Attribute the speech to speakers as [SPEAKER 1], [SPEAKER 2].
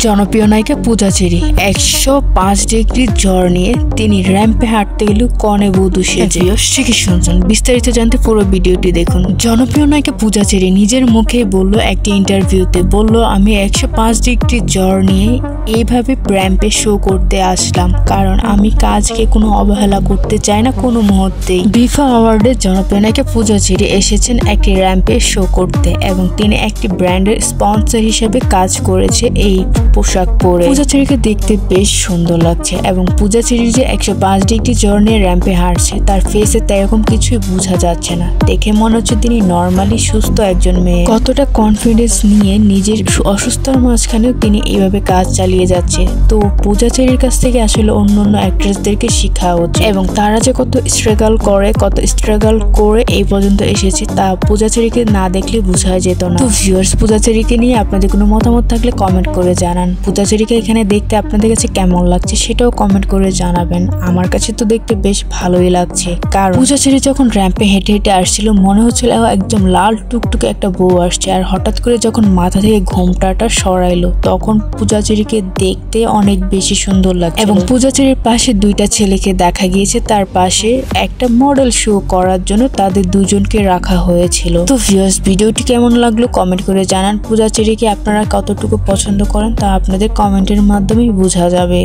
[SPEAKER 1] জনপ্রিয় নায়িকা পূজা cherry 105 degree জ্বর নিয়ে তিনি র্যাম্পে হাঁটতে গেলেও কনে বধূ সেজে। ঠিকই শুনছেন, বিস্তারিত জানতে পুরো ভিডিওটি দেখুন। জনপ্রিয় নায়িকা পূজা চেরি নিজের মুখে বলল একটি ইন্টারভিউতে, বলল আমি 105 ডিগ্রি জ্বর নিয়ে এইভাবে র্যাম্পে শো করতে আসলাম, কারণ আমি কাজকে কোনো অবহেলা করতে চাই না কোনো মুহূর্তেই। বিফা অ্যাওয়ার্ডে জনপ্রিয় নায়িকা পূজা চেরি এসেছেন একটি র্যাম্পে শো করতে এবং তিনি একটি ব্র্যান্ডের স্পন্সর হিসেবে কাজ করেছে এই পোশাক পরে। পূজা চেরিকে দেখতে বেশ সুন্দর লাগছে এবং পূজা চেরির যে 105 ডিগ্রি জ্বর নিয়ে র্যাম্পে হাঁটছে তার ফেসে তেরকম কিছুই বোঝা যাচ্ছে না। দেখে মনে হচ্ছে তিনি নর্মালি সুস্থ একজন মেয়ে। কতটা কনফিডেন্স নিয়ে নিজের অসুস্থতার মাঝখানেও তিনি এইভাবে কাজ চালিয়ে যাচ্ছে। তো পূজা চেরির কাছ থেকে আসলে অন্য অ্যাক্ট্রেসদেরকে শেখা উচিত এবং তারা যে কত স্ট্রাগল করে এই পর্যন্ত এসেছে তা পূজা চেরিকে না দেখলে বোঝা যেত না। তো ভিউয়ার্স, পূজা চেরিকে নিয়ে আপনাদের কোনো মতামত থাকলে কমেন্ট করে জানান। পূজা চেরিকে এখানে দেখতে আপনাদের কাছে কেমন লাগছে সেটাও কমেন্ট করে জানাবেন। আমার কাছে তো দেখতে বেশ ভালোই লাগছে, কারণ পূজা চেরি যখন র্যাম্পে হেঁটে হেঁটে আসছিল মনে হচ্ছিল একদম লাল টুকটুকে একটা বউ আসছে, আর হঠাৎ করে যখন মাথা থেকে ঘোমটাটা সরাইলো তখন পূজা চেরিকে দেখতে অনেক বেশি সুন্দর লাগছে। এবং পূজা চেরির পাশে দুইটা ছেলেকে দেখা গিয়েছে, তার পাশে একটা মডেল শো করার জন্য তাদের দুজনকে রাখা হয়েছিল। তো ভিউয়ার্স, ভিডিওটি কেমন লাগলো কমেন্ট করে জানান। পূজা চেরিকে আপনারা কতটুকু পছন্দ করেন তা আপনাদের কমেন্টের মাধ্যমেই বোঝা যাবে।